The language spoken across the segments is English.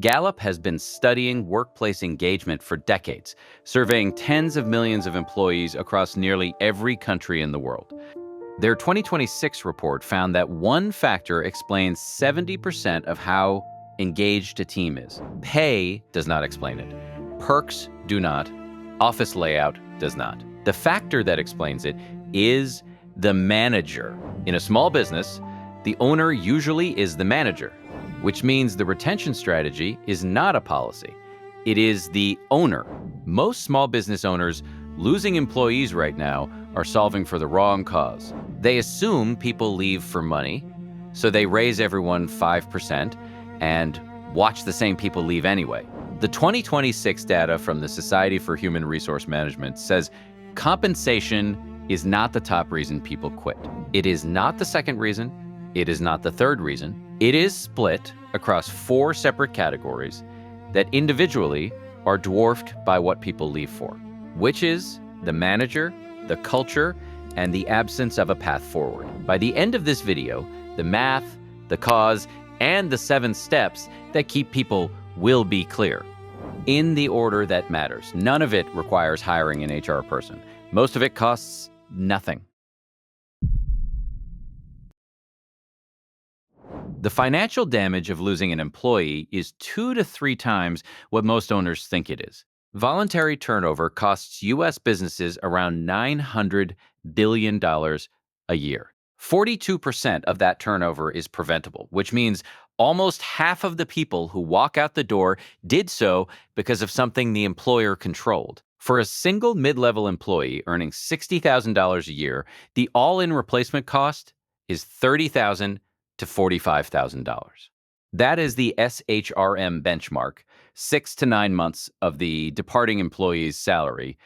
Gallup has been studying workplace engagement for decades, surveying tens of millions of employees across nearly every country in the world. Their 2026 report found that one factor explains 70% of how engaged a team is. Pay does not explain it. Perks do not. Office layout does not. The factor that explains it is the manager. In a small business, the owner usually is the manager, which means the retention strategy is not a policy. It is the owner. Most small business owners losing employees right now are solving for the wrong cause. They assume people leave for money, so they raise everyone 5% and watch the same people leave anyway. The 2026 data from the Society for Human Resource Management says compensation is not the top reason people quit. It is not the second reason. It is not the third reason. It is split across 4 separate categories that individually are dwarfed by what people leave for, which is the manager, the culture, and the absence of a path forward. By the end of this video, the math, the cause, and the 7 steps that keep people will be clear, in the order that matters. None of it requires hiring an HR person. Most of it costs nothing. The financial damage of losing an employee is 2 to 3 times what most owners think it is. Voluntary turnover costs U.S. businesses around $900 billion a year. 42% of that turnover is preventable, which means almost half of the people who walk out the door did so because of something the employer controlled. For a single mid-level employee earning $60,000 a year, the all-in replacement cost is $30,000 to $45,000. That is the SHRM benchmark, 6 to 9 months of the departing employee's salary.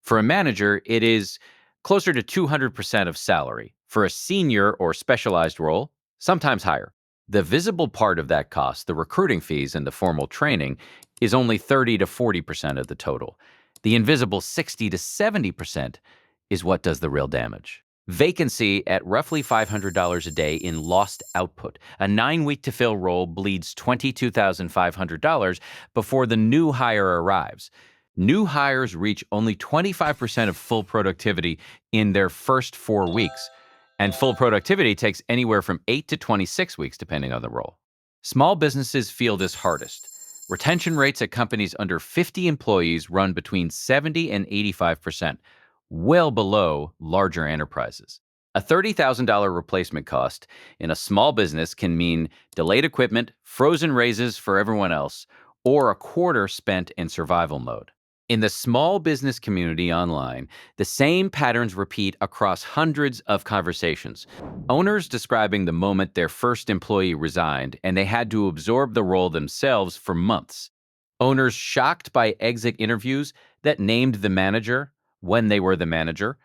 For a manager, it is closer to 200% of salary. For a senior or specialized role, sometimes higher. The visible part of that cost, the recruiting fees and the formal training, is only 30 to 40% of the total. The invisible 60 to 70% is what does the real damage. Vacancy at roughly $500 a day in lost output. A 9-week to fill role bleeds $22,500 before the new hire arrives. New hires reach only 25% of full productivity in their first 4 weeks, and full productivity takes anywhere from 8 to 26 weeks depending on the role. Small businesses feel this hardest. Retention rates at companies under 50 employees run between 70 and 85%. Well below larger enterprises. A $30,000 replacement cost in a small business can mean delayed equipment, frozen raises for everyone else, or a quarter spent in survival mode. In the small business community online, the same patterns repeat across hundreds of conversations. Owners describing the moment their first employee resigned and they had to absorb the role themselves for months. Owners shocked by exit interviews that named the manager when they were the manager,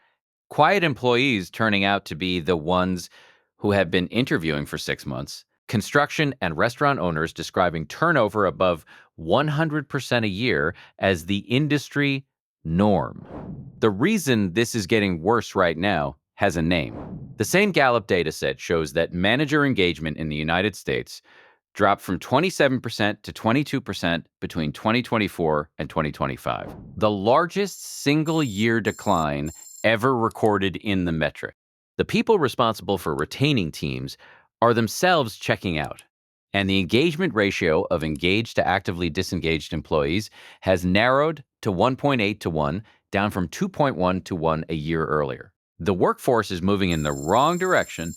quiet employees turning out to be the ones who had been interviewing for 6 months, construction and restaurant owners describing turnover above 100% a year as the industry norm. The reason this is getting worse right now has a name. The same Gallup dataset shows that manager engagement in the United States dropped from 27% to 22% between 2024 and 2025. The largest single-year decline ever recorded in the metric. The people responsible for retaining teams are themselves checking out, and the engagement ratio of engaged to actively disengaged employees has narrowed to 1.8 to 1, down from 2.1 to 1 a year earlier. The workforce is moving in the wrong direction.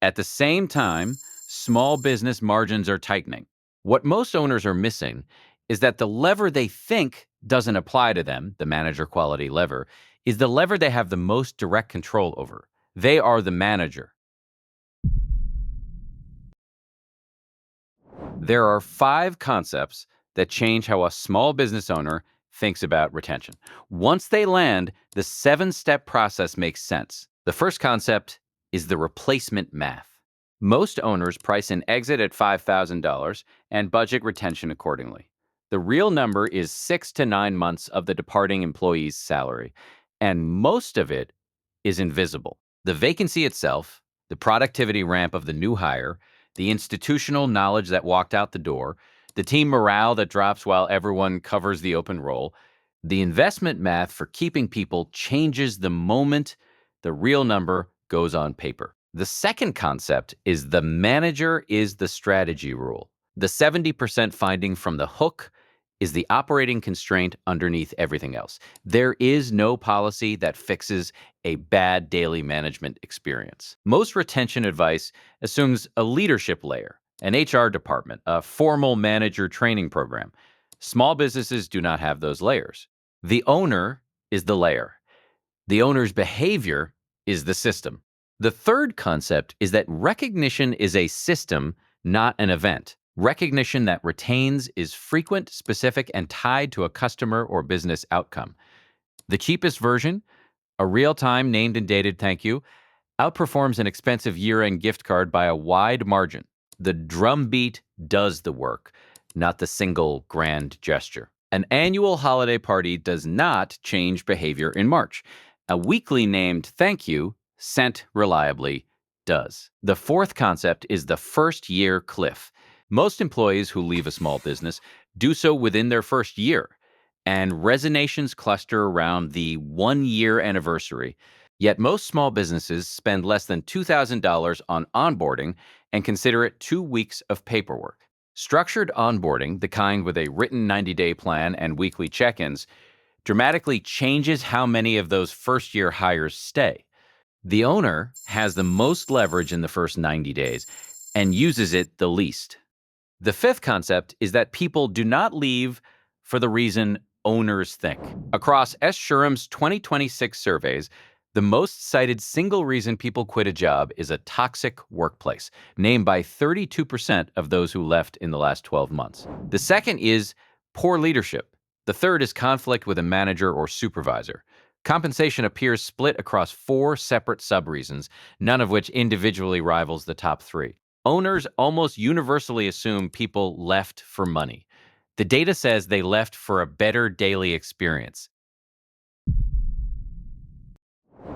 At the same time, small business margins are tightening. What most owners are missing is that the lever they think doesn't apply to them, the manager quality lever, is the lever they have the most direct control over. They are the manager. There are 5 concepts that change how a small business owner thinks about retention. Once they land, the 7-step process makes sense. The first concept is the replacement math. Most owners price an exit at $5,000 and budget retention accordingly. The real number is 6 to 9 months of the departing employee's salary, and most of it is invisible. The vacancy itself, the productivity ramp of the new hire, the institutional knowledge that walked out the door, the team morale that drops while everyone covers the open role. The investment math for keeping people changes the moment the real number goes on paper. The second concept is the manager is the strategy rule. The 70% finding from the hook is the operating constraint underneath everything else. There is no policy that fixes a bad daily management experience. Most retention advice assumes a leadership layer, an HR department, a formal manager training program. Small businesses do not have those layers. The owner is the layer. The owner's behavior is the system. The third concept is that recognition is a system, not an event. Recognition that retains is frequent, specific, and tied to a customer or business outcome. The cheapest version, a real-time named and dated thank you, outperforms an expensive year-end gift card by a wide margin. The drumbeat does the work, not the single grand gesture. An annual holiday party does not change behavior in March. A weekly named thank you, sent reliably, does. The fourth concept is the first year cliff. Most employees who leave a small business do so within their first year, and resignations cluster around the 1-year anniversary. Yet most small businesses spend less than $2,000 on onboarding and consider it 2 weeks of paperwork. Structured onboarding, the kind with a written 90-day plan and weekly check-ins, dramatically changes how many of those first-year hires stay. The owner has the most leverage in the first 90 days and uses it the least. The fifth concept is that people do not leave for the reason owners think. Across S. Sherham's 2026 surveys, the most cited single reason people quit a job is a toxic workplace, named by 32% of those who left in the last 12 months. The second is poor leadership. The third is conflict with a manager or supervisor. Compensation appears split across 4 separate sub-reasons, none of which individually rivals the top 3. Owners almost universally assume people left for money. The data says they left for a better daily experience.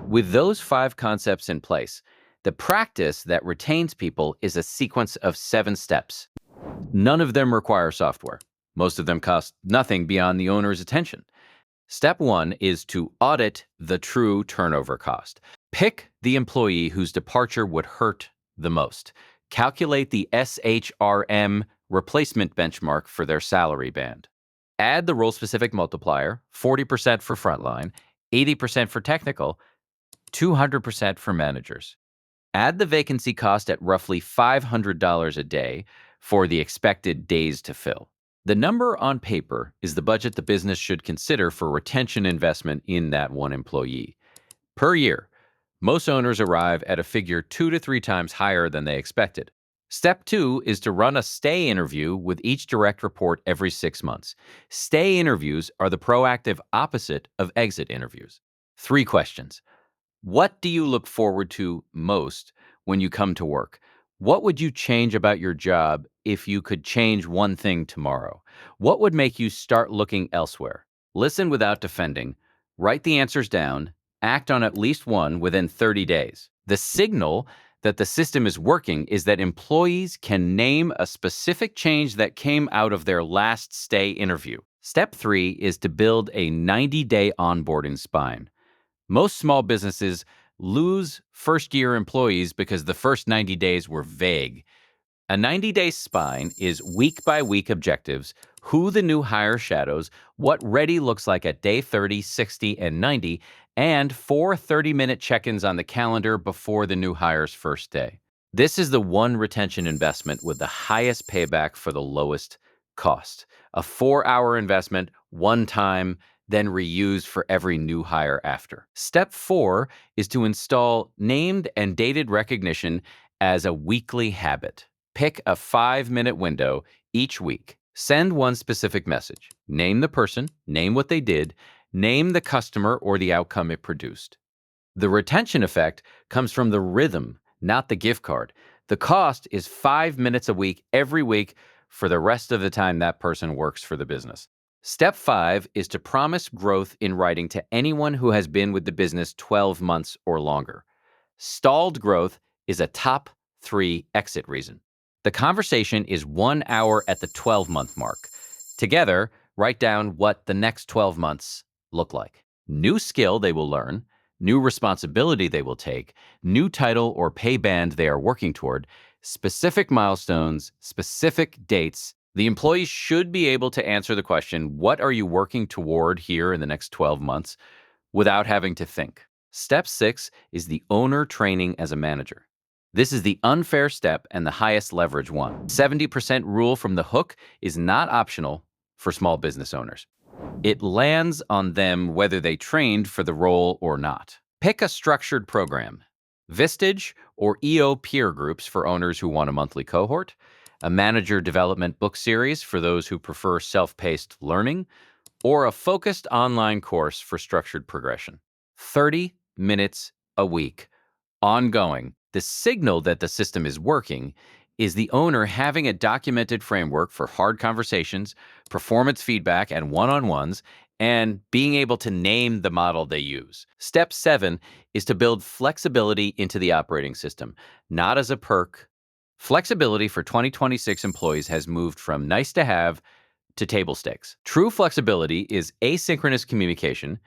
With those 5 concepts in place, the practice that retains people is a sequence of 7 steps. None of them require software. Most of them cost nothing beyond the owner's attention. Step 1 is to audit the true turnover cost. Pick the employee whose departure would hurt the most. Calculate the SHRM replacement benchmark for their salary band. Add the role-specific multiplier, 40% for frontline, 80% for technical, 200% for managers. Add the vacancy cost at roughly $500 a day for the expected days to fill. The number on paper is the budget the business should consider for retention investment in that one employee. Per year, most owners arrive at a figure 2 to 3 times higher than they expected. Step 2 is to run a stay interview with each direct report every 6 months. Stay interviews are the proactive opposite of exit interviews. 3 questions. What do you look forward to most when you come to work? What would you change about your job if you could change one thing tomorrow? What would make you start looking elsewhere? Listen without defending. Write the answers down. Act on at least one within 30 days. The signal that the system is working is that employees can name a specific change that came out of their last stay interview. Step 3 is to build a 90-day onboarding spine. Most small businesses lose first-year employees because the first 90 days were vague. A 90-day spine is week-by-week objectives, who the new hire shadows, what ready looks like at day 30, 60, and 90, and 4 30-minute check-ins on the calendar before the new hire's first day. This is the one retention investment with the highest payback for the lowest cost. A 4-hour investment, one time, then reused for every new hire after. Step 4 is to install named and dated recognition as a weekly habit. Pick a 5-minute window each week. Send one specific message. Name the person, name what they did, name the customer or the outcome it produced. The retention effect comes from the rhythm, not the gift card. The cost is 5 minutes a week, every week, for the rest of the time that person works for the business. Step 5 is to promise growth in writing to anyone who has been with the business 12 months or longer. Stalled growth is a top 3 exit reason. The conversation is 1 hour at the 12-month mark. Together, write down what the next 12 months look like. New skill they will learn, new responsibility they will take, new title or pay band they are working toward, specific milestones, specific dates. The employees should be able to answer the question, what are you working toward here in the next 12 months, without having to think. Step 6 is the owner training as a manager. This is the unfair step and the highest leverage one. 70% rule from the hook is not optional for small business owners. It lands on them whether they trained for the role or not. Pick a structured program. Vistage or EO peer groups for owners who want a monthly cohort, a manager development book series for those who prefer self-paced learning, or a focused online course for structured progression. 30 minutes a week, ongoing. The signal that the system is working is the owner having a documented framework for hard conversations, performance feedback, and one-on-ones, and being able to name the model they use. Step 7 is to build flexibility into the operating system, not as a perk. Flexibility for 2026 employees has moved from nice to have to table stakes. True flexibility is asynchronous communication,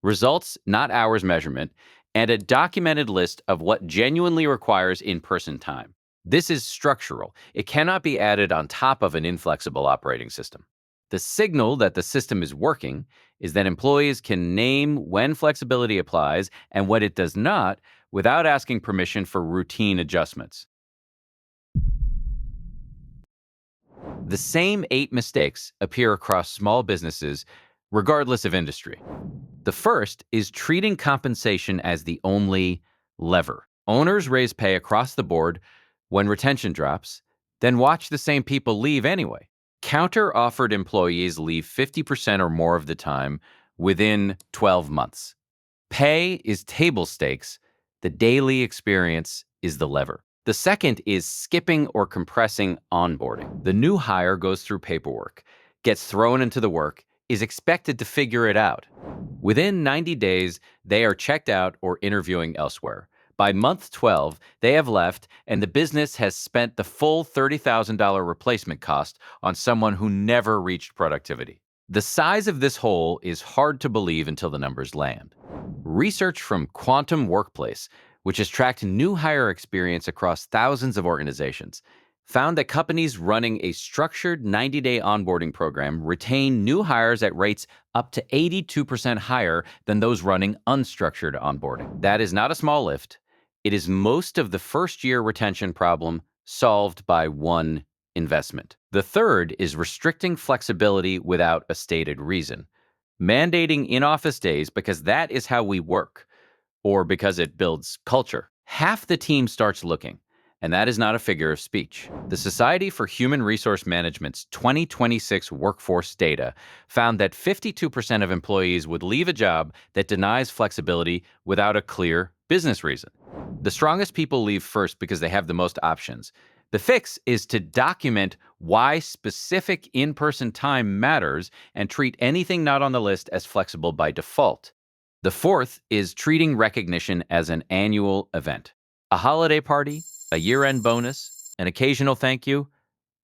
results, not hours measurement, and a documented list of what genuinely requires in-person time. This is structural. It cannot be added on top of an inflexible operating system. The signal that the system is working is that employees can name when flexibility applies and when it does not without asking permission for routine adjustments. The same 8 mistakes appear across small businesses, regardless of industry. The first is treating compensation as the only lever. Owners raise pay across the board when retention drops, then watch the same people leave anyway. Counter-offered employees leave 50% or more of the time within 12 months. Pay is table stakes. The daily experience is the lever. The second is skipping or compressing onboarding. The new hire goes through paperwork, gets thrown into the work, is expected to figure it out. Within 90 days, they are checked out or interviewing elsewhere. By month 12, they have left, and the business has spent the full $30,000 replacement cost on someone who never reached productivity. The size of this hole is hard to believe until the numbers land. Research from Quantum Workplace, which has tracked new hire experience across thousands of organizations, found that companies running a structured 90-day onboarding program retain new hires at rates up to 82% higher than those running unstructured onboarding. That is not a small lift. It is most of the first-year retention problem solved by one investment. The third is restricting flexibility without a stated reason. Mandating in-office days because that is how we work, or because it builds culture. Half the team starts looking, and that is not a figure of speech. The Society for Human Resource Management's 2026 workforce data found that 52% of employees would leave a job that denies flexibility without a clear business reason. The strongest people leave first because they have the most options. The fix is to document why specific in-person time matters and treat anything not on the list as flexible by default. The fourth is treating recognition as an annual event. A holiday party, a year-end bonus, an occasional thank you,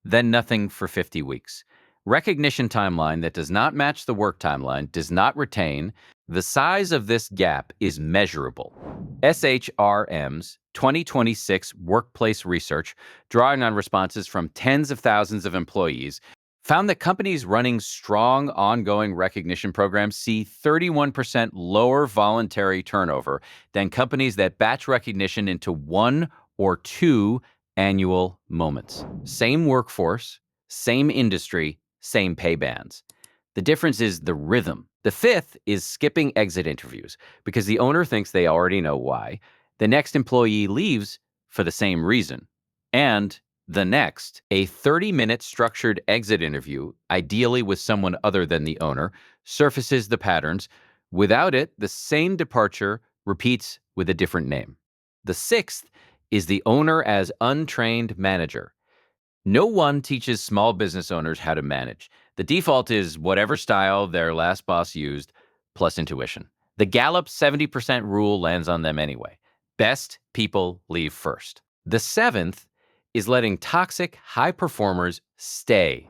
then nothing for 50 weeks. Recognition timeline that does not match the work timeline does not retain. The size of this gap is measurable. SHRM's 2026 workplace research, drawing on responses from tens of thousands of employees, found that companies running strong ongoing recognition programs see 31% lower voluntary turnover than companies that batch recognition into 1 or 2 annual moments. Same workforce, same industry, same pay bands. The difference is the rhythm. The fifth is skipping exit interviews because the owner thinks they already know why. The next employee leaves for the same reason. And the next, a 30-minute structured exit interview, ideally with someone other than the owner, surfaces the patterns. Without it, the same departure repeats with a different name. The sixth is the owner as untrained manager. No one teaches small business owners how to manage. The default is whatever style their last boss used, plus intuition. The Gallup 70% rule lands on them anyway. Best people leave first. The seventh is letting toxic high performers stay,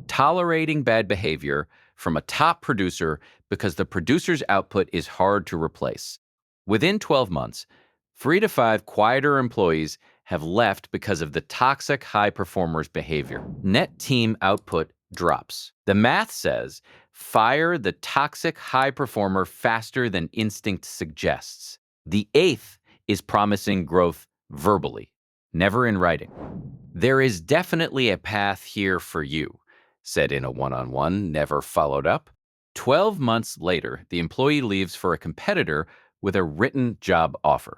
tolerating bad behavior from a top producer because the producer's output is hard to replace. Within 12 months, 3 to 5 quieter employees have left because of the toxic high performers' behavior. Net team output drops. The math says fire the toxic high performer faster than instinct suggests. The eighth is promising growth verbally, never in writing. There is definitely a path here for you, said in a one-on-one, never followed up. 12 months later, the employee leaves for a competitor with a written job offer.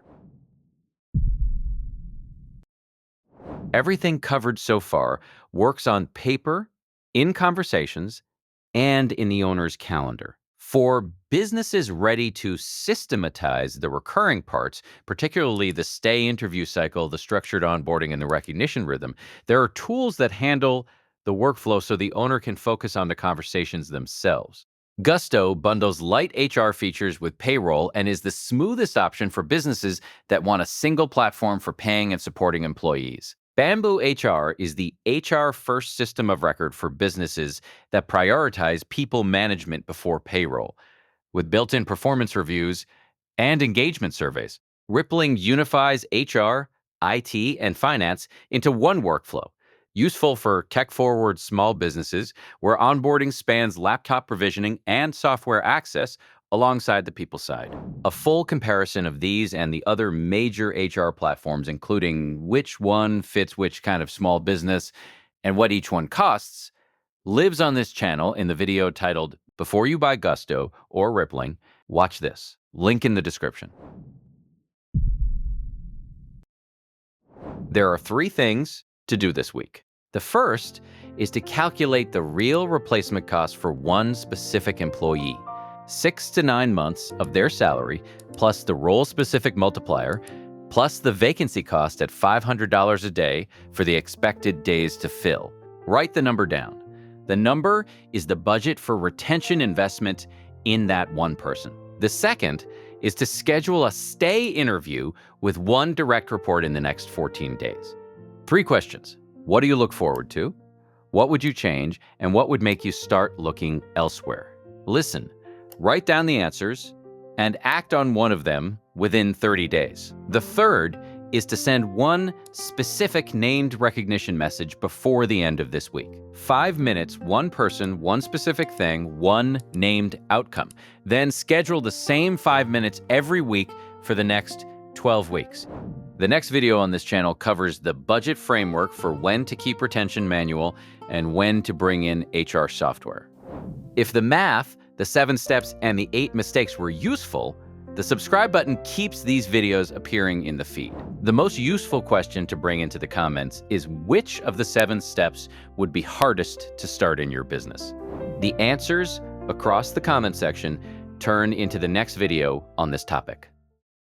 Everything covered so far works on paper, in conversations, and in the owner's calendar. For businesses ready to systematize the recurring parts, particularly the stay interview cycle, the structured onboarding, and the recognition rhythm, there are tools that handle the workflow so the owner can focus on the conversations themselves. Gusto bundles light HR features with payroll and is the smoothest option for businesses that want a single platform for paying and supporting employees. Bamboo HR is the HR first system of record for businesses that prioritize people management before payroll, with built-in performance reviews and engagement surveys. Rippling unifies HR, IT, and finance into one workflow, useful for tech-forward small businesses where onboarding spans laptop provisioning and software access alongside the people side. A full comparison of these and the other major HR platforms, including which one fits which kind of small business and what each one costs, lives on this channel in the video titled Before You Buy Gusto or Rippling, Watch This. Link in the description. There are 3 things to do this week. The first is to calculate the real replacement cost for one specific employee. 6 to 9 months of their salary, plus the role-specific multiplier, plus the vacancy cost at $500 a day for the expected days to fill. Write the number down. The number is the budget for retention investment in that one person. The second is to schedule a stay interview with one direct report in the next 14 days. 3 questions. What do you look forward to? What would you change? And what would make you start looking elsewhere? Listen. Write down the answers and act on one of them within 30 days. The third is to send one specific named recognition message before the end of this week. 5 minutes, one person, one specific thing, one named outcome. Then schedule the same 5 minutes every week for the next 12 weeks. The next video on this channel covers the budget framework for when to keep retention manual and when to bring in HR software. If the math, the 7 steps, and the 8 mistakes were useful, the subscribe button keeps these videos appearing in the feed. The most useful question to bring into the comments is which of the 7 steps would be hardest to start in your business? The answers across the comment section turn into the next video on this topic.